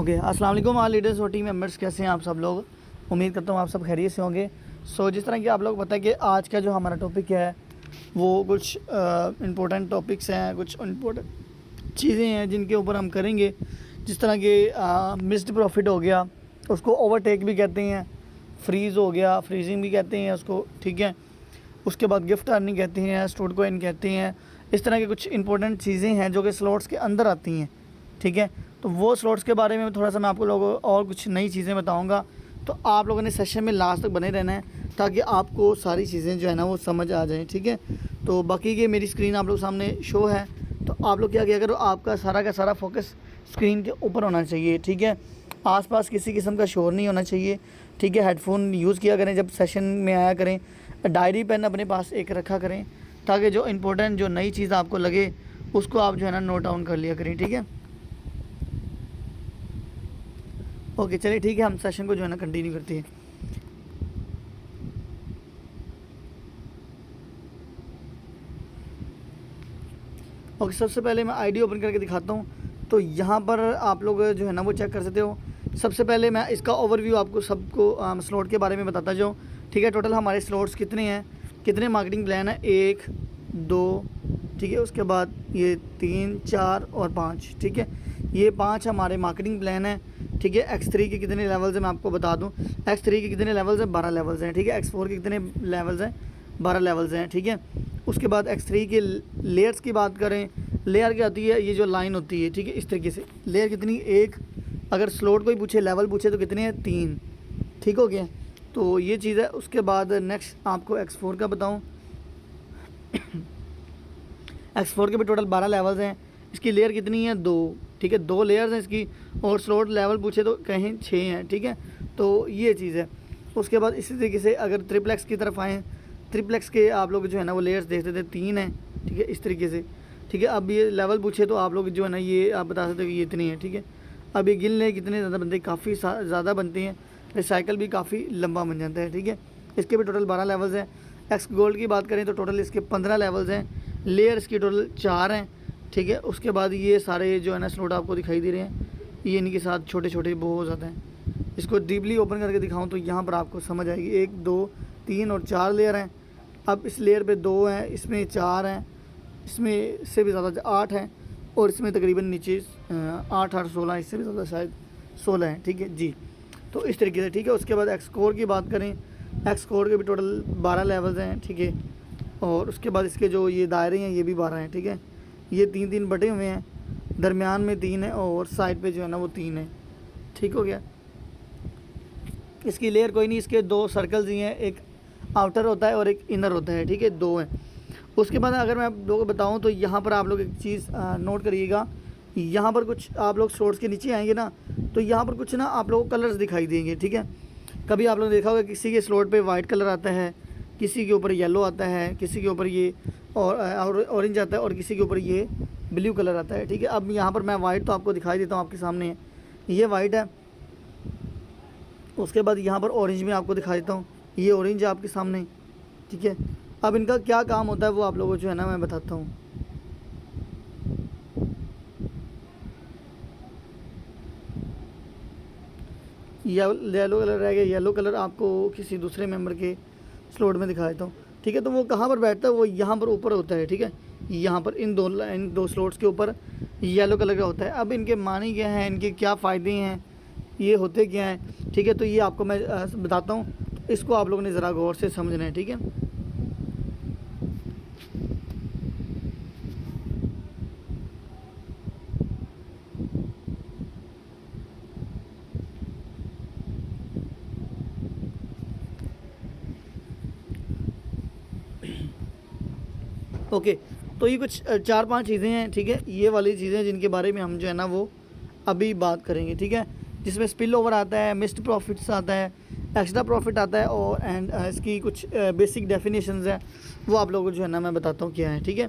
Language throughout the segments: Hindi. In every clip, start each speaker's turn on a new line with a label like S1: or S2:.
S1: ओके, अस्सलाम वालेकुम ऑल लीडर्स और टीम मेंबर्स, कैसे हैं आप सब लोग। उम्मीद करता हूँ आप सब खैरियत से होंगे। जिस तरह कि आप लोग पता है कि आज का जो हमारा टॉपिक है वो कुछ इम्पोर्टेंट टॉपिक्स हैं, कुछ इम्पोर्टेंट चीज़ें हैं जिनके ऊपर हम करेंगे। जिस तरह के मिस्ड प्रॉफिट हो गया, उसको ओवरटेक भी कहते हैं, फ्रीज़ हो गया, फ्रीजिंग भी कहते हैं उसको, ठीक है। उसके बाद गिफ्ट अर्निंग कहते हैं, स्टोर कॉइन कहते हैं। इस तरह के कुछ इंपॉर्टेंट चीज़ें हैं जो कि स्लॉट्स के अंदर आती हैं, ठीक है। तो वो स्लॉट्स के बारे में थोड़ा सा मैं आपको लोगों और कुछ नई चीज़ें बताऊंगा। तो आप लोगों ने सेशन में लास्ट तक बने रहना है ताकि आपको सारी चीज़ें जो है ना वो समझ आ जाएं, ठीक है। तो बाकी के मेरी स्क्रीन आप लोग सामने शो है, तो आप लोग क्या किया करो, आपका सारा का सारा फोकस स्क्रीन के ऊपर होना चाहिए, ठीक है। आसपास किसी किस्म का शोर नहीं होना चाहिए, ठीक है। हेडफोन यूज़ किया करें जब सेशन में आया करें। डायरी पेन अपने पास एक रखा करें ताकि जो इम्पोर्टेंट जो नई चीज़ आपको लगे उसको आप जो है ना नोट डाउन कर लिया करें, ठीक है। ओके, चलिए ठीक है, हम सेशन को जो है ना कंटिन्यू करते हैं। ओके, सबसे पहले मैं आईडी ओपन करके दिखाता हूँ। तो यहाँ पर आप लोग जो है ना वो चेक कर सकते हो। सबसे पहले मैं इसका ओवरव्यू आपको सबको स्लॉट के बारे में बताता जाऊँ, ठीक है। टोटल हमारे स्लॉट्स कितने हैं, कितने मार्केटिंग प्लान है, 1 2, ठीक है। उसके बाद ये 3 4 और 5, ठीक है। ये 5 हमारे मार्केटिंग प्लान है, ठीक है। X3 के कितने लेवल्स हैं मैं आपको बता दूं। X3 के कितने लेवल्स हैं, 12 लेवल्स हैं, ठीक है। X4 के कितने लेवल्स हैं, 12 लेवल्स हैं, ठीक है। उसके बाद X3 के लेयर्स की बात करें, लेयर क्या होती है, ये जो लाइन होती है, ठीक है। इस तरीके से लेयर कितनी, 1। अगर स्लॉट कोई पूछे, लेवल पूछे तो कितने हैं, 3, ठीक हो गया। तो ये चीज़ है। उसके बाद नेक्स्ट आपको X4 का बताऊँ। X4 के भी टोटल 12 लेवल्स हैं। इसकी लेयर कितनी है, 2, ठीक है। 2 लेयर्स हैं इसकी, और स्लॉट लेवल पूछे तो कहीं 6 हैं, ठीक है। तो ये चीज़ है। उसके बाद इसी तरीके से अगर ट्रिप्लेक्स की तरफ आएँ, ट्रिप्लेक्स के आप लोग जो है ना वो लेयर्स देखते थे, 3 हैं, ठीक है। इस तरीके से, ठीक है। अब ये लेवल पूछे तो आप लोग जो है ना ये आप बता सकते हो कि ये इतनी है, ठीक है। अब ये गिन लें कितने ज़्यादा बनते हैं, काफ़ी ज़्यादा बनते हैं। रिसाइकल भी काफ़ी लंबा बन जाता है, ठीक है। इसके भी टोटल 12 लेवल्स हैं। एक्स गोल्ड की बात करें तो टोटल इसके 15 लेवल्स हैं। लेयर्स की टोटल 4 हैं, ठीक है। उसके बाद ये सारे जो है ना स्लॉट आपको दिखाई दे रहे हैं, ये इनके साथ छोटे छोटे बहुत ज़्यादा हैं। इसको डीपली ओपन करके दिखाऊं तो यहाँ पर आपको समझ आएगी। 1 2 3 और 4 लेयर हैं। अब इस लेयर पे 2 हैं, इसमें 4 हैं, इसमें से भी ज़्यादा 8 हैं, और इसमें तकरीबन नीचे 8 8 16, इससे भी ज़्यादा शायद 16 हैं, ठीक है जी। तो इस तरीके से, ठीक है। उसके बाद एक्स कोर की बात करें, एक्स कोर के भी टोटल 12 लेवल्स हैं, ठीक है। और उसके बाद इसके जो ये दायरे हैं ये भी 12 हैं, ठीक है। ये 3 3 बटे हुए हैं, दरमियान में 3 है और साइड पे जो है ना वो 3 है, ठीक हो गया। इसकी लेयर कोई नहीं, इसके 2 सर्कल्स ही हैं, एक आउटर होता है और एक इनर होता है, ठीक है, 2 हैं। उसके बाद अगर मैं आप लोगों को बताऊं तो यहाँ पर आप लोग एक चीज़ नोट करिएगा। यहाँ पर कुछ आप लोग शॉर्ट्स के नीचे आएंगे ना, तो यहाँ पर कुछ ना आप लोगों को कलर्स दिखाई देंगे, ठीक है। कभी आप लोग देखा होगा किसी के स्लॉट पे वाइट कलर आता है, किसी के ऊपर येलो आता है, किसी के ऊपर ये और ऑरेंज आता है, और किसी के ऊपर ये ब्लू कलर आता है, ठीक है। अब यहाँ पर मैं वाइट तो आपको दिखाई देता हूँ, आपके सामने है, ये वाइट है। उसके बाद यहाँ पर ऑरेंज में आपको दिखा देता हूँ, ये ऑरेंज है आपके सामने, ठीक है। अब इनका क्या काम होता है वो आप लोगों को जो है ना मैं बताता हूँ। येलो कलर रह गया, येलो कलर आपको किसी दूसरे मेंबर के स्लॉट में दिखा देता हूँ, ठीक है। तो वो कहाँ पर बैठता है, वो यहाँ पर ऊपर होता है, ठीक है। यहाँ पर इन दो स्लॉट्स के ऊपर येलो कलर का होता है। अब इनके मानी क्या हैं, इनके क्या फ़ायदे हैं, ये होते क्या हैं, ठीक है। तो ये आपको मैं बताता हूँ, इसको आप लोगों ने ज़रा गौर से समझना है, ठीक है। ओके, तो ये कुछ 4 5 चीज़ें हैं, ठीक है। ये वाली चीज़ें जिनके बारे में हम जो है ना वो अभी बात करेंगे, ठीक है। जिसमें स्पिल ओवर आता है, मिस्ड प्रॉफिट्स आता है, एक्स्ट्रा प्रॉफिट आता है, और इसकी कुछ बेसिक डेफिनेशंस हैं, वो आप लोगों को जो है ना मैं बताता हूँ क्या है, ठीक है।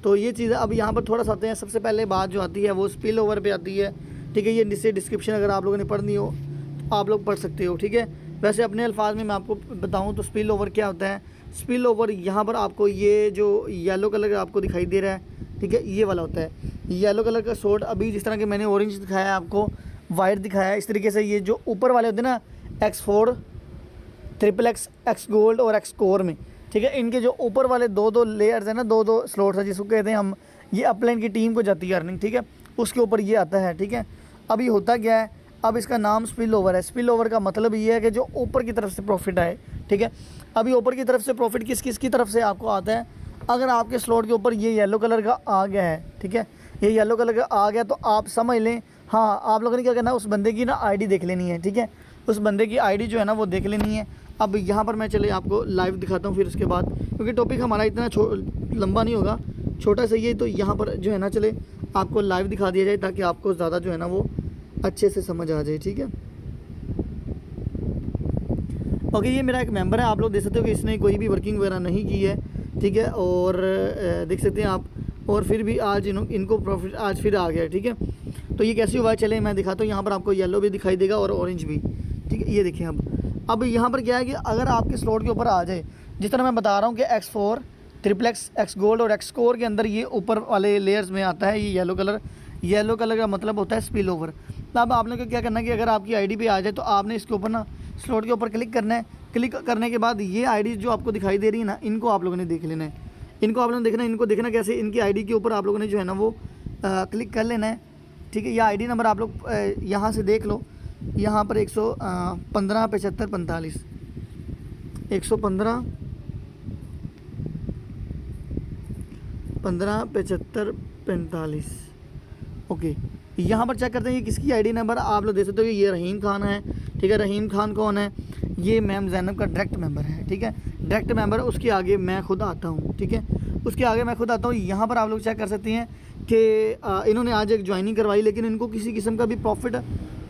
S1: तो ये चीज़ अब यहाँ पर थोड़ा सा आते हैं। सबसे पहले बात जो आती है वो स्पिल ओवर पर आती है, ठीक है। ये नीचे डिस्क्रिप्शन अगर आप लोगों ने पढ़नी हो तो आप लोग पढ़ सकते हो, ठीक है। वैसे अपने अल्फाज में मैं आपको बताऊँ तो स्पिल ओवर क्या होता है। स्पिल ओवर यहाँ पर आपको ये जो येलो कलर आपको दिखाई दे रहा है, ठीक है, ये वाला होता है। येलो कलर का शॉर्ट अभी जिस तरह के मैंने ऑरेंज दिखाया है आपको, वाइट दिखाया इस तरीके से। ये जो ऊपर वाले होते हैं ना X4, XXX, X गोल्ड और X कोर में, ठीक है, इनके जो ऊपर वाले दो लेयर्स हैं ना, दो स्लॉट्स है जिसको कहते हैं हम, ये अपलाइन की टीम को जाती है अर्निंग, ठीक है, उसके ऊपर ये आता है, ठीक है। अब ये होता क्या है, अब इसका नाम स्पिल ओवर है। स्पिल ओवर का मतलब ये है कि जो ऊपर की तरफ से प्रॉफिट आए, ठीक है। अभी ऊपर की तरफ से प्रॉफिट किस किस की तरफ से आपको आता है, अगर आपके स्लॉट के ऊपर ये येलो कलर का आ गया है, ठीक है, ये येलो कलर का आ गया तो आप समझ लें, हाँ, आप लोगों ने क्या करना है, उस बंदे की ना आईडी देख लेनी है, ठीक है, उस बंदे की आईडी जो है ना वो देख लेनी है। अब यहाँ पर मैं चले आपको लाइव दिखाता हूँ फिर उसके बाद, क्योंकि टॉपिक हमारा इतना लंबा नहीं होगा, छोटा सा ही है, तो यहाँ पर जो है ना चले आपको लाइव दिखा दिया जाए ताकि आपको ज़्यादा जो है ना वो अच्छे से समझ आ जाए, ठीक है। ओके, ये मेरा एक मेंबर है, आप लोग देख सकते हो कि इसने कोई भी वर्किंग वगैरह नहीं की है, ठीक है, और देख सकते हैं आप, और फिर भी आज इनको प्रॉफिट आज फिर आ गया है, ठीक है। तो ये कैसे हुआ, चले मैं दिखाता हूँ। यहाँ पर आपको येलो भी दिखाई देगा और ऑरेंज भी, ठीक है, ये देखिए। अब यहाँ पर क्या है कि अगर आपके स्लॉट के ऊपर आ जाए, जिस तरह मैं बता रहा हूँ कि X4, XXX, X गोल्ड और X कोर के अंदर ये ऊपर वाले लेयर्स में आता है ये येलो कलर का मतलब होता है स्पिल ओवर। अब आपने को क्या करना है कि अगर आपकी आईडी पे आ जाए तो आपने इसके ऊपर ना स्लॉट के ऊपर क्लिक करना है। क्लिक करने के बाद ये आईडी जो आपको दिखाई दे रही है ना, इनको आप लोगों ने देख लेना है। इनको आप लोगों ने देखना है, इनको देखना कैसे, इनकी आईडी के ऊपर आप लोगों ने जो है ना वो क्लिक कर लेना है, ठीक है। यह आईडी नंबर आप लोग यहाँ से देख लो, यहाँ पर 115 75 45 115 15 75 45। ओके, यहाँ पर चेक करते हैं ये किसकी आईडी नंबर, आप लोग देख सकते हो कि ये रहीम खान है, ठीक है। रहीम खान कौन है, ये मैम ज़ैनब का डायरेक्ट मेंबर है, ठीक है, डायरेक्ट मेंबर। उसके आगे मैं खुद आता हूँ, ठीक है, उसके आगे मैं खुद आता हूँ। यहाँ पर आप लोग चेक कर सकते हैं कि इन्होंने आज एक ज्वाइनिंग करवाई, लेकिन इनको किसी किस्म का भी प्रॉफिट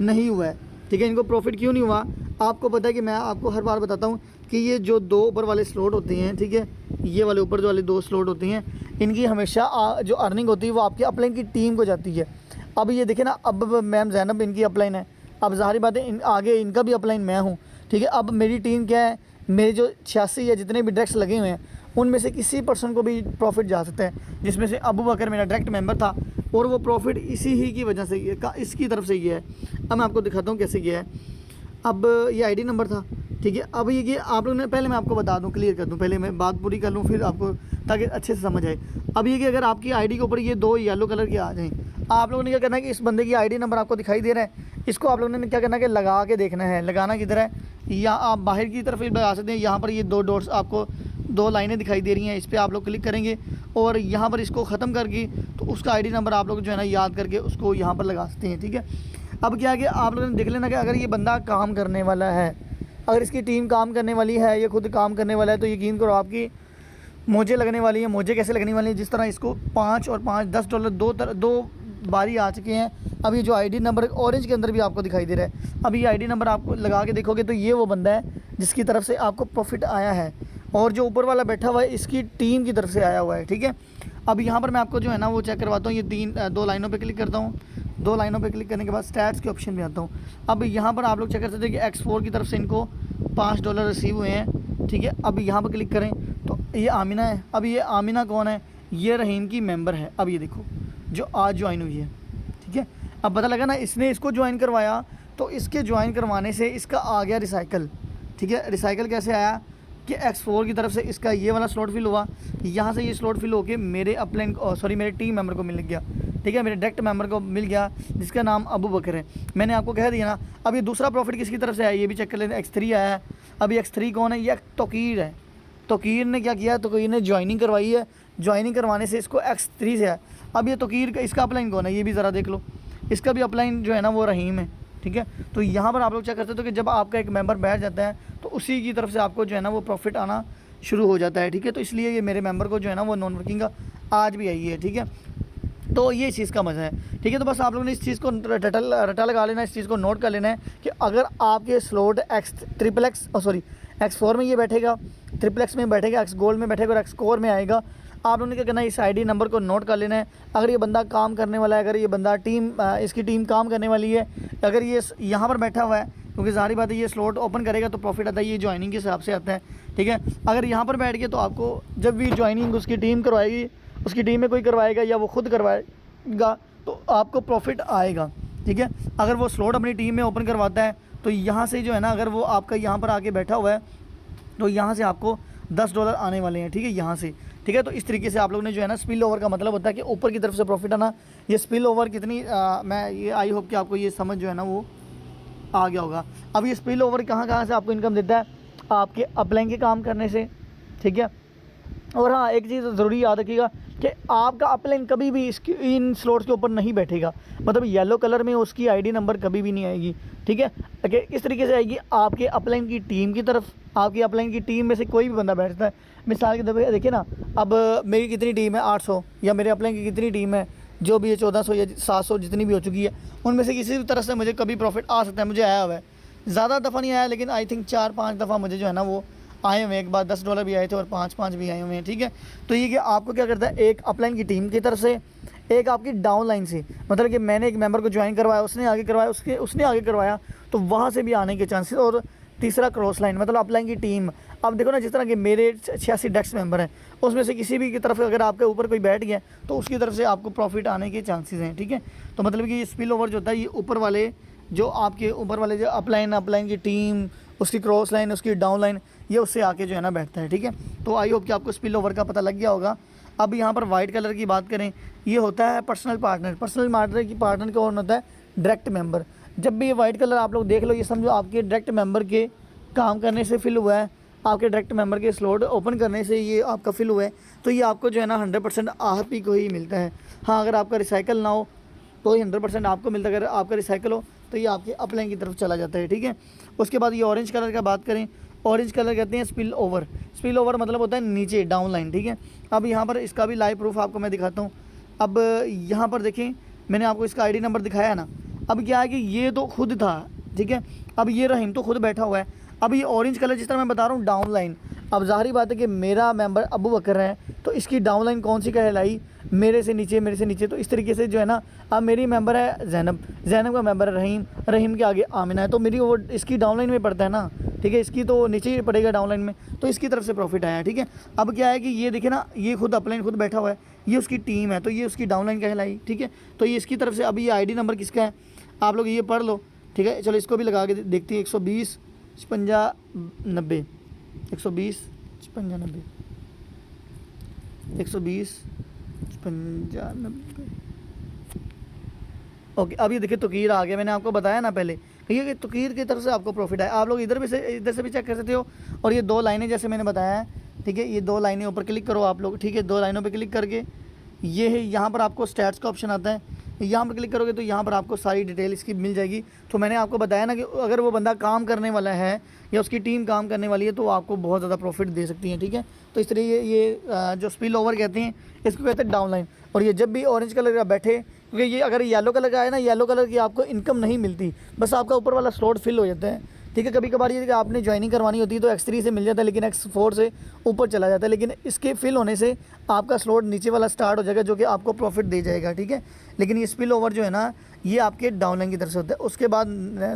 S1: नहीं हुआ है, ठीक है। इनको प्रॉफिट क्यों नहीं हुआ, आपको पता है कि मैं आपको हर बार बताता हूँ कि ये जो दो ऊपर वाले स्लॉट होते हैं, ठीक है, ये वाले ऊपर जो वाले दो स्लॉट होते हैं, इनकी हमेशा जो अर्निंग होती है वो आपकी अपलाइन की टीम को जाती है। अब ये देखें ना, अब मैम ज़ैनब इनकी अपलाइन है, अब ज़ाहिर बात है आगे इनका भी अपलाइन मैं हूँ, ठीक है। अब मेरी टीम क्या है, मेरे जो 86 या जितने भी डायरेक्ट्स लगे हुए हैं उनमें से किसी पर्सन को भी प्रॉफिट जा सकता है, जिसमें से अबू बकर मेरा डायरेक्ट मेंबर था और वो प्रॉफिट इसी ही की वजह से इसकी तरफ से ये है। अब मैं आपको दिखाता हूँ कैसे गया है। अब ये आईडी नंबर था, ठीक है। अब ये आप लोगों ने, पहले मैं आपको बता दूं, क्लियर कर दूं, पहले मैं बात पूरी कर लूं फिर आपको, ताकि अच्छे से समझ आए। अब ये कि अगर आपकी आईडी के ऊपर ये दो येलो कलर के आ जाएं, आप लोगों ने क्या करना है कि इस बंदे की आईडी नंबर आपको दिखाई दे रहा है, इसको आप लोगों ने क्या करना है कि लगा के देखना है। लगाना किधर है, या आप बाहर की तरफ लगा सकते हैं। यहाँ पर ये दो डॉट्स आपको दो लाइनें दिखाई दे रही हैं, इस पर आप लोग क्लिक करेंगे और यहाँ पर इसको ख़त्म करके तो उसका आईडी नंबर आप लोग जो है ना याद करके उसको यहाँ पर लगा सकते हैं, ठीक है। अब क्या है कि आप लोगों ने देख लेना कि अगर ये बंदा काम करने वाला है, अगर इसकी टीम काम करने वाली है, ये खुद काम करने वाला है, तो यकीन करो आपकी मोजे लगने वाली है। मोजे कैसे लगने वाली है, जिस तरह इसको 5 और 5 $10 दो बारी आ चुके हैं। अब ये जो आईडी नंबर ऑरेंज के अंदर भी आपको दिखाई दे रहा है, अब ये आईडी नंबर आपको लगा के देखोगे तो ये वो बंदा है जिसकी तरफ से आपको प्रॉफिट आया है, और जो ऊपर वाला बैठा हुआ है इसकी टीम की तरफ से आया हुआ है, ठीक है। अब यहाँ पर मैं आपको जो है ना वो चेक करवाता हूँ। ये दो लाइनों पे क्लिक करता हूँ, दो लाइनों पे क्लिक करने के बाद स्टैट्स के ऑप्शन में आता हूँ। अब यहाँ पर आप लोग चेक कर सकते हैं कि X4 की तरफ से इनको $5 रिसीव हुए हैं, ठीक है। अब यहाँ पर क्लिक करें तो ये आमिना है। अब ये आमिना कौन है, ये रहीम की मेंबर है। अब ये देखो जो आज ज्वाइन हुई है, ठीक है। अब पता लगा ना, इसने इसको ज्वाइन करवाया तो इसके ज्वाइन करवाने से इसका आ गया रिसाइकल, ठीक है। रिसाइकल कैसे आया कि X4 की तरफ से इसका ये वाला स्लॉट फिल हुआ, यहाँ से ये स्लॉट फिल होके मेरे अपलाइन मेरे टीम मेंबर को मिल गया, ठीक है, मेरे डायरेक्ट मेंबर को मिल गया जिसका नाम अबू बकर है। मैंने आपको कह दिया ना। अब ये दूसरा प्रॉफिट किसकी तरफ से आया ये भी चेक कर लेते हैं। X3 आया है। अब ये X3 कौन है, ये तोकीर है। तोकीर ने क्या किया, तोकीर ने ज्वाइनिंग करवाई है, ज्वाइनिंग करवाने से इसको X3 से आया। अब ये तोकीर का इसका अपलाइन कौन है, ये भी ज़रा देख लो, इसका भी अपलाइन जो है ना वो रहीम है, ठीक है। तो यहाँ पर आप लोग चेक करते हो कि जब आपका एक मेंबर बैठ जाता है तो उसी की तरफ से आपको जो है ना वो प्रॉफिट आना शुरू हो जाता है, ठीक है। तो इसलिए ये मेरे मेंबर को जो है ना वो नॉन वर्किंग का आज भी आई है, ठीक है। तो ये इस चीज़ का मज़ा है, ठीक है। तो बस आप लोगों ने इस चीज़ को रटा लगा लेना है, इस चीज़ को नोट कर लेना है कि अगर आपके स्लॉट X4 में ये बैठेगा, XXX में बैठेगा, X गोल्ड में बैठेगा और X कोर में आएगा, आप लोगों ने क्या करना है, इस आईडी नंबर को नोट कर लेना है। अगर ये बंदा काम करने वाला है, अगर ये बंदा इसकी टीम काम करने वाली है, अगर ये यहाँ पर बैठा हुआ है, क्योंकि सारी बात है ये स्लॉट ओपन करेगा तो प्रॉफिट आता है, ये ज्वाइनिंग के हिसाब से आता है, ठीक है। अगर यहाँ पर बैठ के तो आपको जब भी ज्वाइनिंग उसकी टीम करवाएगी, उसकी टीम में कोई करवाएगा या वो खुद करवाएगा तो आपको प्रॉफिट आएगा, ठीक है। अगर वो स्लॉट अपनी टीम में ओपन करवाता है तो यहाँ से जो है ना, अगर वो आपका यहाँ पर आके बैठा हुआ है तो यहाँ से आपको $10 आने वाले हैं, ठीक है, यहाँ से, ठीक है। तो इस तरीके से आप लोग ने जो है ना, स्पिल ओवर का मतलब होता है कि ऊपर की तरफ से प्रॉफिट आना। ये स्पिल ओवर कितनी मैं ये आई होप कि आपको ये समझ जो है ना वो आ गया होगा। अब ये स्पिल ओवर कहाँ से आपको इनकम देता है, आपके अपलाइन के काम करने से, ठीक है। और हाँ, एक चीज़ ज़रूरी याद रखिएगा कि आपका अपलाइन कभी भी इसकी इन स्लॉट्स के ऊपर नहीं बैठेगा, मतलब येलो कलर में उसकी आईडी नंबर कभी भी नहीं आएगी, ठीक है। कि इस तरीके से आएगी आपके अपलाइन की टीम की तरफ। आपकी अपलाइन की टीम में से कोई भी बंदा बैठता है, मिसाल के तौर पे देखिए ना, अब मेरी कितनी टीम है 800, या मेरे अपलाइन की कितनी टीम है जो भी है 1400 या 700 जितनी भी हो चुकी है, उनमें से किसी भी तरह से मुझे कभी प्रॉफिट आ सकता है। मुझे आया हुआ है, ज़्यादा दफ़ा नहीं आया, लेकिन आई थिंक 4-5 दफ़ा मुझे जो है ना वो आए हुए हैं। एक बार $10 भी आए थे और 5 भी आए हुए हैं, ठीक है। तो ये कि आपको क्या करता है, एक अपलाइन की टीम की तरफ से, एक आपकी डाउन लाइन से, मतलब कि मैंने एक मेंबर को ज्वाइन करवाया, उसने आगे करवाया, उसने आगे करवाया, तो वहाँ से भी आने के चांसेस। और तीसरा क्रॉस लाइन, मतलब अपलाइन की टीम। अब देखो ना, जिस तरह के मेरे 86 डेस्क मेंबर हैं, उसमें से किसी भी की तरफ अगर आपके ऊपर कोई बैठ गया तो उसकी तरफ से आपको प्रॉफिट आने के चांसेस हैं, ठीक है। तो मतलब कि ये स्पिल ओवर जो होता है, ये ऊपर वाले जो आपके ऊपर वाले जो अपलाइन की टीम, उसकी क्रॉस लाइन, उसकी डाउन लाइन, ये उससे आके जो है ना बैठता है, ठीक है। तो आई होप कि आपको स्पिल ओवर का पता लग गया होगा। अब यहाँ पर वाइट कलर की बात करें, ये होता है पर्सनल पार्टनर। पार्टनर का और होता है डायरेक्ट मेंबर। जब भी ये वाइट कलर आप लोग देख लो, ये समझो आपके डायरेक्ट मेंबर के काम करने से फिल हुआ है, आपके डायरेक्ट मेंबर के स्लॉट ओपन करने से ये आपका फिल हुआ है, तो ये आपको जो है ना 100% आप ही को ही मिलता है। हाँ, अगर आपका रिसाइकल ना हो तो ही 100% आपको मिलता है। अगर आपका रिसाइकल हो तो ये आपके अपलाइन की तरफ चला जाता है, ठीक है। उसके बाद ये ऑरेंज कलर का बात करें, ऑरेंज कलर कहते हैं स्पिल ओवर। स्पिल ओवर मतलब होता है नीचे डाउन लाइन, ठीक है। अब यहाँ पर इसका भी लाइव प्रूफ आपको मैं दिखाता हूँ। अब यहाँ पर देखें, मैंने आपको इसका आईडी नंबर दिखाया ना। अब क्या है कि ये तो खुद था, ठीक है। अब ये रहीम तो खुद बैठा हुआ है। अब ये ऑरेंज कलर जिस तरह मैं बता रहा हूँ डाउन लाइन, अब ज़ाहिर बात है कि मेरा मेंबर अबू बकर है, तो इसकी डाउन लाइन कौन सी कहलाई, मेरे से नीचे। तो इस तरीके से जो है ना, अब मेरी मेंबर है जैनब का मेंबर है रहीम के आगे आमिना है, तो मेरी वो इसकी डाउन लाइन में पड़ता है ना, ठीक है। इसकी तो नीचे ही पड़ेगा डाउन लाइन में, तो इसकी तरफ से प्रॉफिट आया, ठीक है। अब क्या है कि ये देखिए ना, ये खुद अपलाइन खुद बैठा हुआ है, ये उसकी टीम है, तो ये उसकी डाउन लाइन कहलाई, ठीक है। तो ये इसकी तरफ से, अब ये आईडी नंबर किसका है आप लोग ये पढ़ लो, ठीक है। चलो इसको भी लगा के देखते हैं। 120 56 90 120 56 90 120 56 90। ओके, अब ये देखिए तकीर आ गया। मैंने आपको बताया ना पहले, ये तकीर की तरफ से आपको प्रॉफिट है। आप लोग इधर से भी चेक कर सकते हो। और ये 2 लाइनें जैसे मैंने बताया है, ठीक है, ये 2 लाइनें ऊपर क्लिक करो आप लोग, ठीक है। 2 लाइनों पे क्लिक करके ये है, यहाँ पर आपको स्टैट्स का ऑप्शन आता है, यहाँ पर क्लिक करोगे तो यहाँ पर आपको सारी डिटेल इसकी मिल जाएगी। तो मैंने आपको बताया ना कि अगर वो बंदा काम करने वाला है या उसकी टीम काम करने वाली है तो आपको बहुत ज़्यादा प्रॉफिट दे सकती है, ठीक है। तो इस तरह ये जो स्पिल ओवर कहते हैं, इसको कहते हैं डाउन लाइन। और ये जब भी ऑरेंज कलर का बैठे, क्योंकि ये अगर येलो कलर का है ना, येलो कलर की आपको इनकम नहीं मिलती, बस आपका ऊपर वाला स्लॉट फिल हो जाता है, ठीक है। कभी कभार ये कि आपने ज्वाइनिंग करवानी होती है तो X3 से मिल जाता है, लेकिन X4 से ऊपर चला जाता है। लेकिन इसके फिल होने से आपका स्लॉट नीचे वाला स्टार्ट हो जाएगा, जो कि आपको प्रॉफिट दे जाएगा, ठीक है। लेकिन ये स्पिल ओवर जो है ना, ये आपके डाउनलाइन की तरफ से होता है। उसके बाद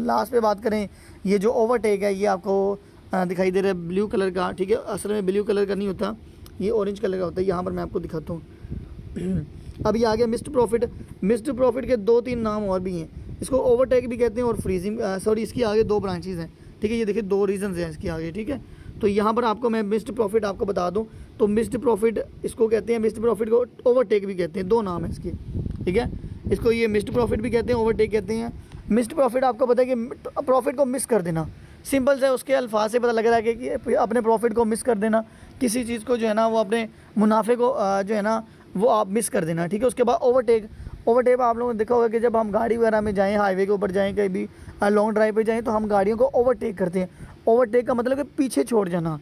S1: लास्ट पे बात करें, ये जो ओवरटेक है, ये आपको दिखाई दे रहा है ब्लू कलर का, ठीक है। असल में ब्लू कलर का नहीं होता, ये ऑरेंज कलर का होता है। यहाँ पर मैं आपको दिखाता हूँ। अब ये आ गया मिस्ड प्रॉफिट। मिस्ड प्रॉफिट के 2-3 नाम और भी हैं, इसको ओवरटेक भी कहते हैं और फ्रीजिंग, सॉरी, इसकी आगे 2 ब्रांचेज़ हैं, ठीक है। ये देखिए 2 रीजंस हैं इसके आगे, ठीक है। तो यहाँ पर आपको मैं मिस्ड प्रॉफिट आपको बता दूँ, तो मिस्ड प्रॉफिट इसको कहते हैं, मिस्ड प्रॉफिट को ओवरटेक भी कहते हैं, 2 नाम है इसके, ठीक है। इसको ये मिस्ड प्रॉफिट भी कहते हैं, ओवरटेक कहते हैं। मिस्ड प्रॉफिट आपको पता है कि प्रॉफिट को मिस कर देना, सिंपल से उसके अल्फाज से पता लग रहा है कि अपने प्रॉफिट को मिस कर देना, किसी चीज़ को जो है ना वो अपने मुनाफे को जो है ना वो आप मिस कर देना, ठीक है। उसके बाद ओवरटेक आप लोगों ने देखा होगा कि जब हम गाड़ी वगैरह में जाएं, हाईवे के ऊपर जाएं, कहीं भी लॉन्ग ड्राइव पे जाएं, तो हम गाड़ियों को ओवरटेक करते हैं। ओवरटेक का मतलब है पीछे छोड़ जाना,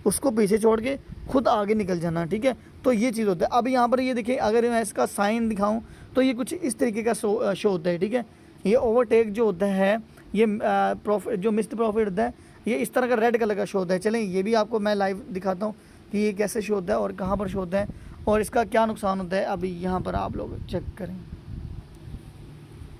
S1: उसको पीछे छोड़ के खुद आगे निकल जाना, ठीक है। तो ये चीज़ होता है। अब यहाँ पर ये देखिए, अगर मैं इसका साइन दिखाऊँ तो ये कुछ इस तरीके का शो होता है, ठीक है। ये ओवरटेक जो होता है, ये प्रॉफिट जो मिस्ड प्रॉफिट होता है, ये इस तरह का रेड कलर का शो होता है। चलें ये भी आपको मैं लाइव दिखाता हूँ कि ये कैसे शो होता है और कहाँ पर शो होता है और इसका क्या नुकसान होता है। अभी यहाँ पर आप लोग चेक करें,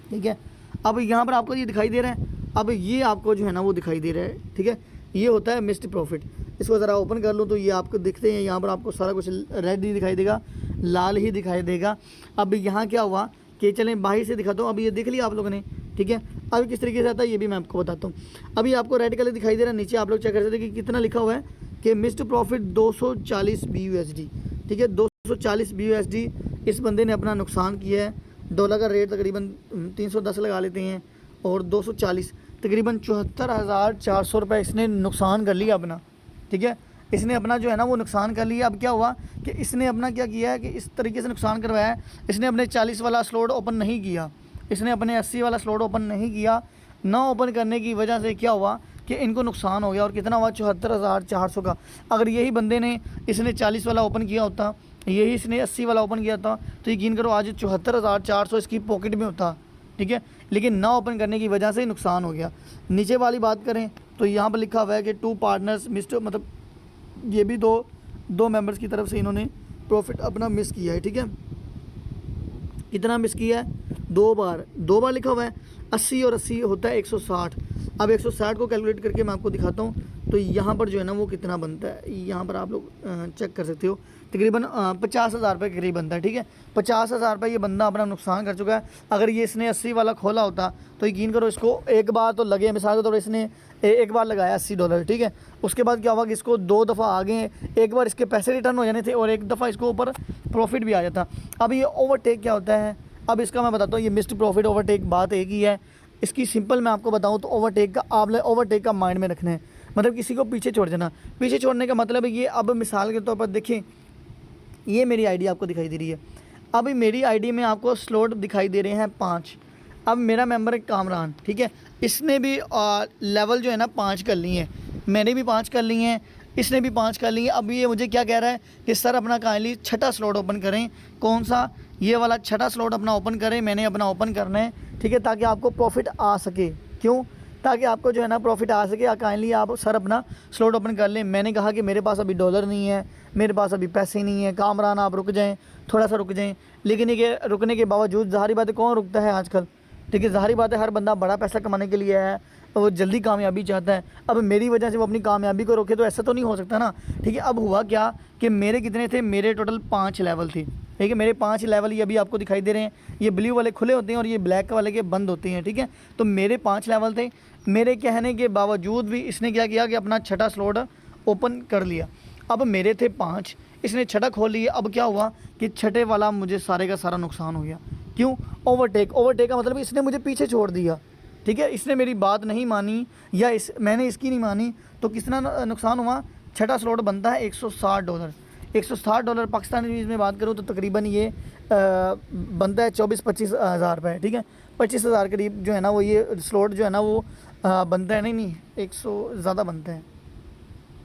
S1: ठीक है। अब यहाँ पर आपको ये दिखाई दे रहा है, अब ये आपको जो है ना वो दिखाई दे रहा है, ठीक है। ये होता है मिस्ड प्रॉफिट। इसको ज़रा ओपन कर लो तो ये आपको दिखते हैं, यहाँ पर आपको सारा कुछ रेड ही दिखाई देगा, लाल ही दिखाई देगा। अब यहाँ क्या हुआ कि चलें बाहर से दिखाता हूँ। अब ये देख लिया आप लोगों ने, ठीक है। अब किस तरीके से आता है ये भी मैं आपको बताता हूँ। अभी आपको रेड कलर दिखाई दे रहा है, नीचे आप लोग चेक कर सकते हैं कि कितना लिखा हुआ है कि मिस्ड प्रॉफिट 240 BUSD, ठीक है। 240 BUSD इस बंदे ने अपना नुकसान किया है। डॉलर का रेट तकरीबन 310 लगा लेते हैं और 240 तकरीबन 74,400 रुपये इसने नुकसान कर लिया अपना, ठीक है। इसने अपना जो है ना वो नुकसान कर लिया। अब क्या हुआ कि इसने अपना क्या किया है कि इस तरीके से नुकसान करवाया है, इसने अपने 40 वाला स्लॉट ओपन नहीं किया, इसने अपने 80 वाला स्लॉट ओपन नहीं किया। ना ओपन करने की वजह से क्या हुआ कि इनको नुकसान हो गया। और कितना हुआ 74,400 का। अगर यही बंदे ने इसने 40 वाला ओपन किया होता, यही इसने 80 वाला ओपन किया था, तो यकीन करो आज 74,400 इसकी पॉकेट में होता, ठीक है। लेकिन ना ओपन करने की वजह से नुकसान हो गया। नीचे वाली बात करें तो यहाँ पर लिखा हुआ है कि 2 पार्टनर्स मिस्ड, मतलब ये भी दो मेंबर्स की तरफ से इन्होंने प्रॉफिट अपना मिस किया है, ठीक है। कितना मिस किया है? 2 बार लिखा हुआ है। 80 और 80 होता है 160। अब 160 को कैलकुलेट करके मैं आपको दिखाता हूँ। तो यहाँ पर जो है ना वो कितना बनता है, यहाँ पर आप लोग चेक कर सकते हो। तकरीबन 50,000 रुपये के करीब बनता है, ठीक है। 50,000 रुपये ये बंदा अपना नुकसान कर चुका है। अगर ये इसने 80 वाला खोला होता तो यकीन करो इसको एक बार तो लगे, मिसाल के तौर पर इसने एक बार लगाया $80, ठीक है। उसके बाद क्या हुआ कि इसको 2 दफ़ा आगे, एक बार इसके पैसे रिटर्न हो जाने थे और एक दफ़ा इसको ऊपर प्रॉफिट भी आ जाता। अब ये ओवरटेक क्या होता है, अब इसका मैं बताता हूँ। ये मिस्ड प्रॉफिट ओवरटेक बात एक ही है। इसकी सिंपल मैं आपको बताऊँ तो ओवरटेक का माइंड में रखना है, मतलब किसी को पीछे छोड़ देना। पीछे छोड़ने का मतलब है ये, अब मिसाल के तौर पर देखें, ये मेरी आईडी आपको दिखाई दे रही है। अब मेरी आईडी में आपको स्लॉट दिखाई दे रहे हैं 5। अब मेरा मेंबर है कामरान, ठीक है। इसने भी लेवल जो है ना 5 कर लिए हैं, मैंने भी 5 कर लिए हैं, इसने भी 5 कर लिए। अब ये मुझे क्या कह रहा है कि सर अपना काइंडली 6ठा स्लॉट ओपन करें। कौन सा? ये वाला 6ठा स्लॉट अपना ओपन करें। मैंने अपना ओपन करना है, ठीक है, ताकि आपको प्रॉफिट आ सके। क्यों? ताकि आपको जो है ना प्रॉफिट आ सके। काइंडली आप सर अपना स्लॉट ओपन कर लें। मैंने कहा कि मेरे पास अभी डॉलर नहीं है, मेरे पास अभी पैसे नहीं है, कामरान आप रुक जाएं, थोड़ा सा रुक जाएं। लेकिन ये रुकने के बावजूद ज़ाहिर बात है कौन रुकता है आजकल, ठीक है। ज़ाहिर बात है हर बंदा बड़ा पैसा कमाने के लिए है, वो जल्दी कामयाबी चाहता है। अब मेरी वजह से वो अपनी कामयाबी को रोके तो ऐसा तो नहीं हो सकता ना, ठीक है। अब हुआ क्या कि मेरे कितने थे, मेरे टोटल 5 लेवल थे, ठीक है। मेरे 5 लेवल ये अभी आपको दिखाई दे रहे हैं। ये ब्लू वाले खुले होते हैं और ये ब्लैक वाले के बंद होते हैं, ठीक है। तो मेरे 5 लेवल थे। मेरे कहने के बावजूद भी इसने क्या किया कि अपना 6ठा स्लॉट ओपन कर लिया। अब मेरे थे 5, इसने 6ठा खोल लिया। अब क्या हुआ कि 6ठे वाला मुझे सारे का सारा नुकसान हो गया। क्यों? ओवरटेक का मतलब इसने मुझे पीछे छोड़ दिया, ठीक है। इसने मेरी बात नहीं मानी या मैंने इसकी नहीं मानी, तो कितना नुकसान हुआ? 6ठा स्लॉट बनता है $160। $160 पाकिस्तानी रुपीज़ में बात करूँ तो तकरीबन ये बनता है 24-25 हज़ार रुपये, ठीक है। 25,000 करीब जो है ना वो ये स्लॉट जो है ना वो बनता है। नहीं 100 ज़्यादा बनता है,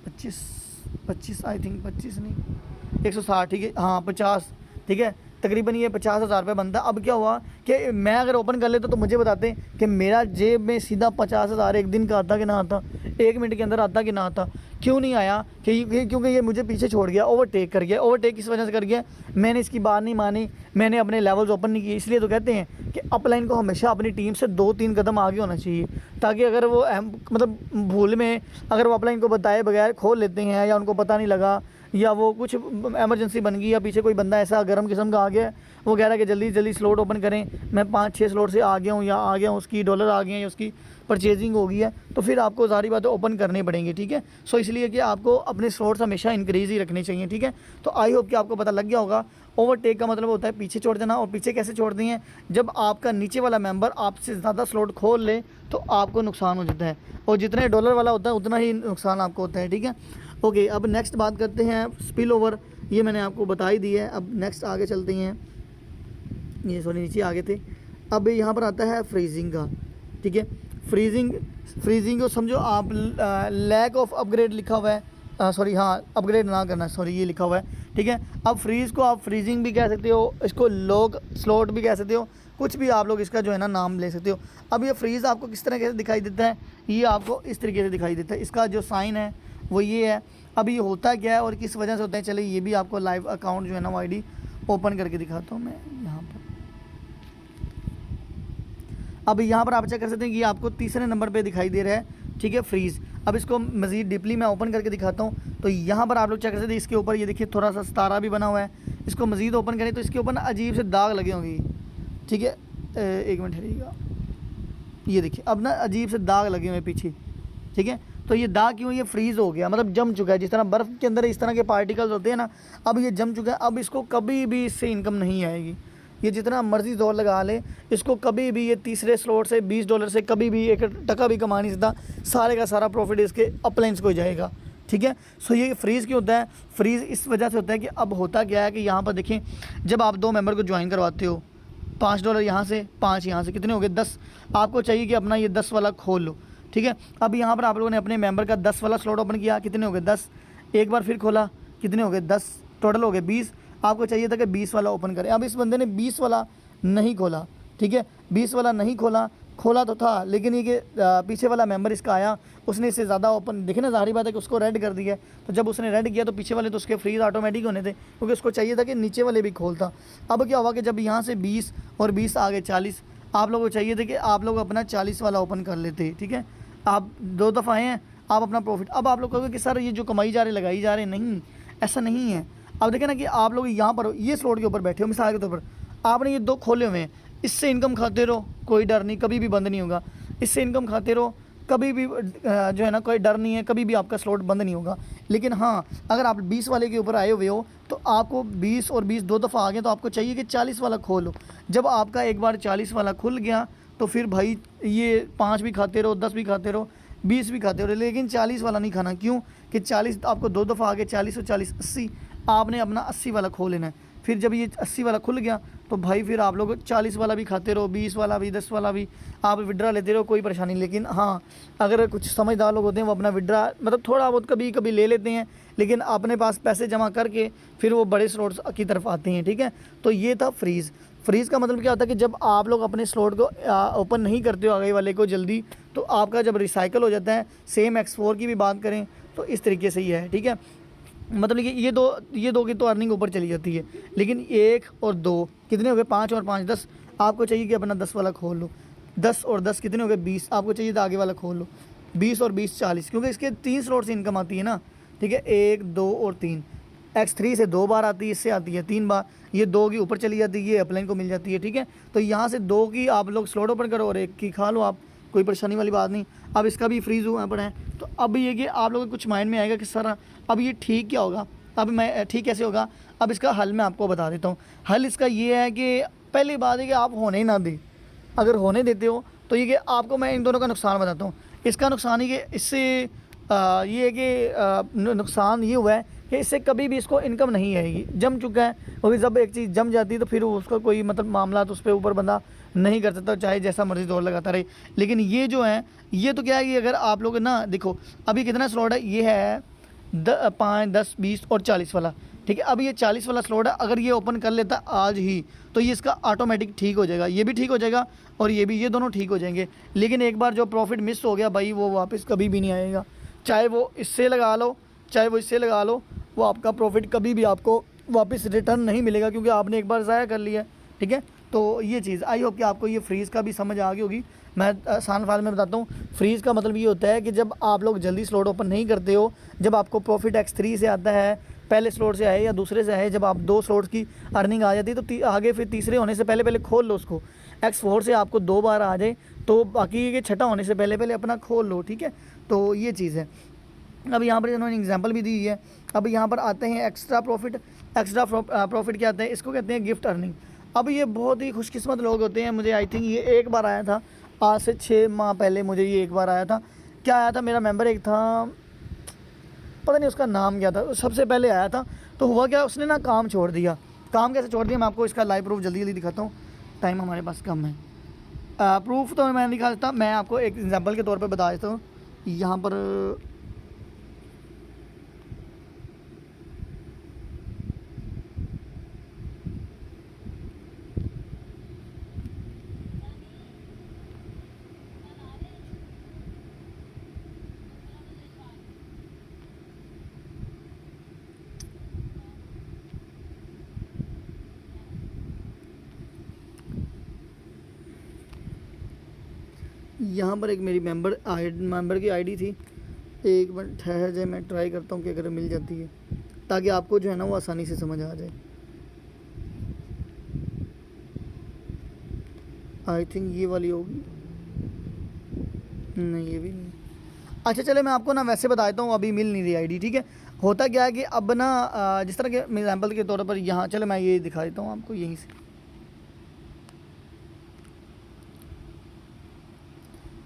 S1: 25 आई थिंक, 25 नहीं 160, ठीक है, हाँ 50, ठीक है। तकरीबन ये 50,000 रुपये बनता है। अब क्या हुआ कि मैं अगर ओपन कर लेता तो मुझे बताते कि मेरा जेब में सीधा 50,000 एक दिन का आता कि ना आता, 1 मिनट के अंदर आता कि ना आता। क्यों नहीं आया? क्योंकि ये मुझे पीछे छोड़ गया, ओवरटेक कर गया। ओवरटेक इस वजह से कर गया, मैंने इसकी बात नहीं मानी, मैंने अपने लेवल्स ओपन नहीं किए। इसलिए तो कहते हैं कि अपलाइन को हमेशा अपनी टीम से 2-3 कदम आगे होना चाहिए, ताकि अगर वो मतलब भूल में अगर वो अपलाइन को बताए बगैर खोल लेते हैं या उनको पता नहीं लगा या वो कुछ एमरजेंसी बन गई या पीछे कोई बंदा ऐसा गर्म किस्म का आ गया, वो कह रहा है कि जल्दी जल्दी स्लॉट ओपन करें, मैं 5-6 स्लॉट से आ गया हूँ या आ गया हूँ, उसकी डॉलर आ गए हैं या उसकी परचेजिंग हो गई है, तो फिर आपको सारी बातें ओपन करनी पड़ेंगी, ठीक है। सो इसलिए कि आपको अपने स्लॉट्स हमेशा इंक्रीज़ ही रखने चाहिए, ठीक है। तो आई होप कि आपको पता लग गया होगा। ओवरटेक का मतलब होता है पीछे छोड़ देना। और पीछे कैसे छोड़ दिए हैं? जब आपका नीचे वाला मेंबर आपसे ज़्यादा स्लॉट खोल ले तो आपको नुकसान हो जाता है, और जितने डॉलर वाला होता है उतना ही नुकसान आपको होता है, ठीक है। ओके, अब नेक्स्ट बात करते हैं स्पिल ओवर। ये मैंने आपको बता ही दी है। अब नेक्स्ट आगे चलते हैं। ये सॉरी नीचे आगे थे। अब यहाँ पर आता है फ्रीजिंग का, ठीक है। फ्रीजिंग को समझो आप लैक ऑफ अपग्रेड लिखा हुआ है, सॉरी हाँ अपग्रेड ना करना, सॉरी ये लिखा हुआ है, ठीक है। अब फ्रीज़ को आप फ्रीजिंग भी कह सकते हो, इसको लॉक स्लॉट भी कह सकते हो, कुछ भी आप लोग इसका जो है ना नाम ले सकते हो। अब ये फ्रीज़ आपको किस तरह से दिखाई देता है? ये आपको इस तरीके से दिखाई देता है। इसका जो साइन है वो ये है। अब ये होता क्या है और किस वजह से होता है, चलिए ये भी आपको लाइव अकाउंट जो है ना वो आईडी ओपन करके दिखाता हूँ मैं यहाँ पर। अब यहाँ पर आप चेक कर सकते हैं कि आपको तीसरे नंबर पे दिखाई दे रहा है, ठीक है, फ्रीज़। अब इसको मज़ीद डीपली मैं ओपन करके दिखाता हूँ। तो यहाँ पर आप लोग चेक कर सकते हैं, इसके ऊपर ये देखिए थोड़ा सा सितारा भी बना हुआ है। इसको मज़ीद ओपन करें तो इसके ऊपर ना अजीब से दाग लगे होंगे, ठीक है। एक मिनट ठहरिएगा, ये देखिए अब ना अजीब से दाग लगे हुए पीछे, ठीक है। तो ये दाग क्यों, ये फ्रीज़ हो गया, मतलब जम चुका है। जिस तरह बर्फ़ के अंदर इस तरह के पार्टिकल्स होते हैं ना, अब ये जम चुका है। अब इसको कभी भी इससे इनकम नहीं आएगी। ये जितना मर्जी जोर लगा ले, इसको कभी भी ये तीसरे स्लॉट से $20 से कभी भी 1 टका भी कमा नहीं सकता। सारे का सारा प्रॉफिट इसके अपलाइंस को जाएगा, ठीक है। सो ये फ्रीज़ क्यों होता है, फ्रीज़ इस वजह से होता है कि अब होता क्या है कि यहाँ पर देखें, जब आप 2 मेंबर को ज्वाइन करवाते हो, $5 यहाँ से, 5 यहाँ से, कितने हो गए 10। आपको चाहिए कि अपना ये 10 वाला खोल लो, ठीक है। अब यहाँ पर आप लोगों ने अपने मेंबर का 10 वाला स्लॉट ओपन किया, कितने हो गए 10। एक बार फिर खोला, कितने हो गए 10, टोटल हो गए 20। आपको चाहिए था कि 20 वाला ओपन करें। अब इस बंदे ने 20 वाला नहीं खोला, ठीक है, 20 वाला नहीं खोला, खोला तो था लेकिन ये कि पीछे वाला मेंबर इसका आया, उसने इससे ज़्यादा ओपन, देखे ना, ज़ाहिर बात है कि उसको रेड कर दिया। तो जब उसने रेड किया तो पीछे वाले तो उसके फ्रीज ऑटोमेटिक होने थे, क्योंकि उसको चाहिए था कि नीचे वाले भी खोलता। अब क्या हुआ कि जब यहाँ से 20 और 20 आ गए 40, आप लोगों को चाहिए थे कि आप लोग अपना 40 वाला ओपन कर लेते, ठीक है। आप 2 दफ़ा आए हैं, आप अपना प्रॉफिट, अब आप लोग कहोगे कि सर ये जो कमाई जा रहे लगाई जा रहे, नहीं, ऐसा नहीं है। अब देखें ना कि आप लोग यहाँ पर ये स्लॉट के ऊपर बैठे हो, मिसाल के तौर पर आपने ये 2 खोले हुए हैं, इससे इनकम खाते रहो, कोई डर नहीं, कभी भी बंद नहीं होगा। इससे इनकम खाते रहो, कभी भी जो है ना कोई डर नहीं है, कभी भी आपका स्लॉट बंद नहीं होगा। लेकिन हाँ, अगर आप 20 वाले के ऊपर आए हुए हो तो आपको 20 और 20 2 दफ़ा आ गए तो आपको चाहिए कि 40 वाला खोलो। जब आपका एक बार 40 वाला खुल गया तो फिर भाई ये 5 भी खाते रहो, 10 भी खाते रहो, 20 भी खाते रहो, लेकिन 40 वाला नहीं खाना। क्यों कि 40 आपको 2 दफ़ा आ गए, 40 और 40 80, आपने अपना 80 वाला खो लेना है। फिर जब ये 80 वाला खुल गया तो भाई फिर आप लोग 40 वाला भी खाते रहो, 20 वाला भी, 10 वाला भी, आप विड्रा लेते रहो, कोई परेशानी। लेकिन हाँ, अगर कुछ समझदार लोग होते हैं वो अपना विड्रा मतलब थोड़ा बहुत कभी कभी ले लेते हैं, लेकिन अपने पास पैसे जमा करके फिर वो बड़े स्लॉट्स की तरफ आते हैं, ठीक है। तो ये था फ्रीज़। फ्रीज़ का मतलब क्या होता है कि जब आप लोग अपने स्लॉट को ओपन नहीं करते हो आगे वाले को जल्दी, तो आपका जब रिसाइकल हो जाता है, सेम X4 की भी बात करें तो इस तरीके से ही है, ठीक है। मतलब कि ये दो की तो अर्निंग ऊपर चली जाती है, लेकिन 1 और 2 कितने हो गए, 5 और 5 10। आपको चाहिए कि अपना 10 वाला खोल लो, 10 और 10 कितने हो गए 20। आपको चाहिए था आगे वाला खोल लो, 20 और 20 40, क्योंकि इसके 3 स्लॉट से इनकम आती है ना, ठीक है, 1 2 और 3। X3 से 2 बार आती है, इससे आती है 3 बार, ये 2 की ऊपर चली जाती है, ये अपलाइन को मिल जाती है, ठीक है। तो यहाँ से 2 की आप लोग स्लॉट ओपन करो और 1 की खा लो आप, कोई परेशानी वाली बात नहीं। अब इसका भी फ्रीज़ हुआ पड़ा है। तो अब ये कि आप लोगों को कुछ माइंड में आएगा कि सर अब ये ठीक क्या होगा, अब मैं ठीक कैसे होगा। अब इसका हल मैं आपको बता देता हूँ। हल इसका ये है कि पहली बात है कि आप होने ही ना दें। अगर होने देते हो तो ये कि आपको मैं इन दोनों का नुकसान बताता हूँ। इसका नुकसान ही कि इससे ये है कि नुकसान ये हुआ है कि इससे कभी भी इसको इनकम नहीं आएगी, जम चुका है। क्योंकि जब एक चीज़ जम जाती है तो फिर उसका कोई मतलब मामला तो उस पर ऊपर बंदा नहीं कर सकता, चाहे जैसा मर्जी दौड़ लगाता रहे। लेकिन ये जो है, ये तो क्या है कि अगर आप लोग ना देखो अभी कितना स्लॉट है, ये है 5 10 20 और 40 वाला, ठीक है। अब ये 40 वाला स्लॉट है, अगर ये ओपन कर लेता आज ही तो ये इसका ऑटोमेटिक ठीक हो जाएगा, ये भी ठीक हो जाएगा और ये भी, ये दोनों ठीक हो जाएंगे। लेकिन एक बार जो प्रॉफिट मिस हो गया भाई, वो वापस कभी भी नहीं आएगा। चाहे वो इससे लगा लो, चाहे वो इससे लगा लो, वो आपका प्रॉफिट कभी भी आपको वापस रिटर्न नहीं मिलेगा, क्योंकि आपने एक बार ज़ाया कर लिया, ठीक है। तो ये चीज़ आई होप कि आपको ये फ्रीज़ का भी समझ आ गई होगी। मैं आसान फाल में बताता हूँ। फ्रीज़ का मतलब ये होता है कि जब आप लोग जल्दी स्लॉट ओपन नहीं करते हो, जब आपको प्रॉफिट X3 से आता है, पहले स्लॉट से आए या दूसरे से आए, जब आप 2 स्लॉट्स की अर्निंग आ जाती है तो आगे फिर तीसरे होने से पहले पहले खोल लो उसको। X4 से आपको 2 बार आ जाए तो बाकी के छठा होने से पहले पहले अपना खोल लो, ठीक है। तो ये चीज़ है। अब यहाँ पर इन्होंने एग्जांपल भी दी हुई है। अब यहाँ पर आते हैं एक्स्ट्रा प्रॉफिट। एक्स्ट्रा प्रॉफिट क्या आता है, इसको कहते हैं गिफ्ट अर्निंग। अब ये बहुत ही खुशकिस्मत लोग होते हैं। मुझे आई थिंक ये एक बार आया था, आज से 6 माह पहले मुझे ये एक बार आया था। क्या आया था, मेरा मेंबर एक था, पता नहीं उसका नाम क्या था, सबसे पहले आया था। तो हुआ क्या, उसने ना काम छोड़ दिया। काम कैसे छोड़ दिया, मैं आपको इसका लाइव प्रूफ जल्दी जल्दी दिखाता हूँ, टाइम हमारे पास कम है। प्रूफ तो मैं दिखा देता, मैं आपको एक एग्जांपल के तौर पे बता देता हूँ। यहाँ पर यहाँ पर एक मेरी मेंबर की आईडी थी। एक मिनट ठहर जाए, मैं ट्राई करता हूँ कि अगर मिल जाती है, ताकि आपको जो है ना वो आसानी से समझ आ जाए। आई थिंक ये वाली होगी। नहीं ये भी नहीं। अच्छा चले मैं आपको ना वैसे बताता हूँ, अभी मिल नहीं रही आईडी, ठीक है। होता क्या है कि अब ना जिस तरह के एग्जाम्पल के तौर पर यहाँ चले मैं ये दिखा देता हूँ आपको यहीं से।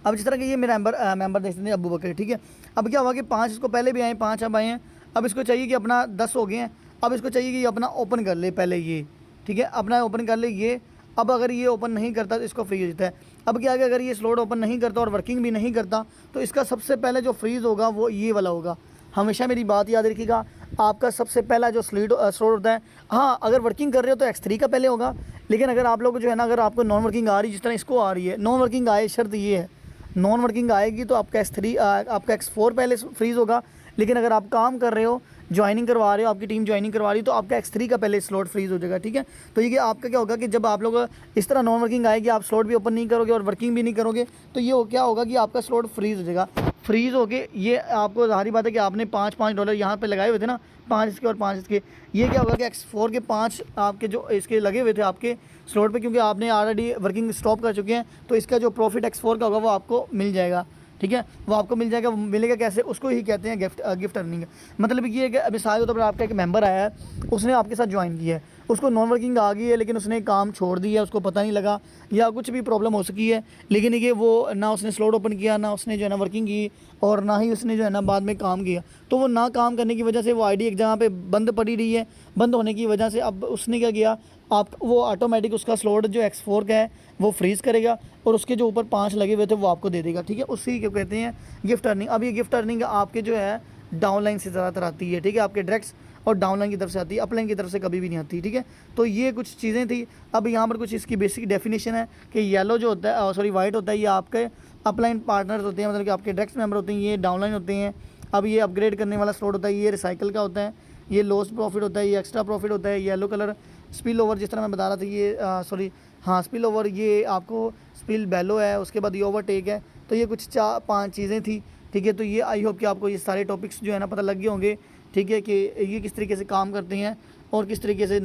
S1: अब जिस तरह के ये मेरा मेंबर देखते हैं अबू बकर, ठीक है। अब क्या हुआ कि 5 इसको पहले भी आए, 5 अब आए हैं। अब इसको चाहिए कि अपना 10 हो गए हैं। अब इसको चाहिए कि ये अपना ओपन कर ले पहले ये, ठीक है, अपना ओपन कर ले ये। अब अगर ये ओपन नहीं करता तो इसको फ्रीज होता है। अब क्या है कि अगर ये स्लॉट ओपन नहीं करता और वर्किंग भी नहीं करता तो इसका सबसे पहले जो फ्रीज़ होगा वो ये वाला होगा। हमेशा मेरी बात याद रखिएगा, आपका सबसे पहला जो स्लॉट होता है, हाँ अगर वर्किंग कर रहे हो तो X3 का पहले होगा। लेकिन अगर आप लोग जो है ना, अगर आपको नॉन वर्किंग आ रही है, जिस तरह इसको आ रही है नॉन वर्किंग आए, शर्त ये है नॉन वर्किंग आएगी तो आपका X3 आपका X4 पहले फ्रीज़ होगा। लेकिन अगर आप काम कर रहे हो, ज्वाइनिंग करवा रहे हो, आपकी टीम ज्वाइनिंग करवा रही है, तो आपका X3 का पहले स्लॉट फ्रीज़ हो जाएगा, ठीक है। तो ये आपका क्या होगा कि जब आप लोग इस तरह नॉन वर्किंग आएगी, आप स्लॉट भी ओपन नहीं करोगे और वर्किंग भी नहीं करोगे, तो ये क्या होगा कि आपका स्लॉट फ्रीज़ हो जाएगा। फ्रीज़ हो के ये आपको ज़ाहिर बात है कि आपने $5 यहाँ पे लगाए हुए थे ना, 5 इसके और 5 इसके, ये क्या होगा कि X4 के 5 आपके जो इसके लगे हुए थे आपके स्लॉट पे, क्योंकि आपने ऑलरेडी वर्किंग स्टॉप कर चुके हैं, तो इसका जो प्रॉफिट X4 का होगा वो आपको मिल जाएगा, ठीक है। वो आपको मिल जाएगा। मिलेगा कैसे, उसको ही कहते हैं गिफ्ट अर्निंग। मतलब ये है कि मिसाल के तौर पर आपका एक मेंबर आया है, उसने आपके साथ ज्वाइन किया है, उसको नॉन वर्किंग आ गई है, लेकिन उसने काम छोड़ दिया, उसको पता नहीं लगा या कुछ भी प्रॉब्लम हो सकी है, लेकिन ये वो ना उसने स्लॉट ओपन किया, ना उसने जो है ना वर्किंग की, और ना ही उसने जो है ना बाद में काम किया। तो वो ना काम करने की वजह से वो आईडी एक जगह पे बंद पड़ी रही है। बंद होने की वजह से अब उसने क्या किया, आप वो ऑटोमेटिक उसका स्लॉट जो X4 का है वो फ्रीज़ करेगा और उसके जो ऊपर 5 लगे हुए थे वो आपको दे देगा, ठीक है। उसी को कहते हैं गिफ्ट अर्निंग। अब ये गिफ्ट अर्निंग आपके जो है डाउनलाइन से ज़्यादातर आती है, ठीक है, आपके डायरेक्ट और डाउनलाइन की तरफ से आती है, अपलाइन की तरफ से कभी भी नहीं आती, ठीक है। तो ये कुछ चीज़ें थी। अब यहाँ पर कुछ इसकी बेसिक डेफिनेशन है कि येलो जो होता है, सॉरी वाइट होता है, ये आपके अपलाइन पार्टनर्स होते हैं, मतलब कि आपके डायरेक्ट मेंबर होते हैं, ये डाउनलाइन होते हैं। अब ये अपग्रेड करने वाला स्लॉट होता है, ये रिसाइकल का होता है, ये लॉस्ट प्रॉफिट होता है, ये एक्स्ट्रा प्रॉफिट होता है, येलो कलर स्पिल ओवर, जिस तरह मैं बता रहा था, ये सॉरी हाँ स्पिल ओवर, ये आपको स्पिल बेलो है, उसके बाद ये ओवरटेक है। तो ये कुछ 4-5 चीज़ें थी, ठीक है। तो ये आई होप कि आपको ये सारे टॉपिक्स जो है ना पता लग गए होंगे, ठीक है, कि ये किस तरीके से काम करते हैं और किस तरीके से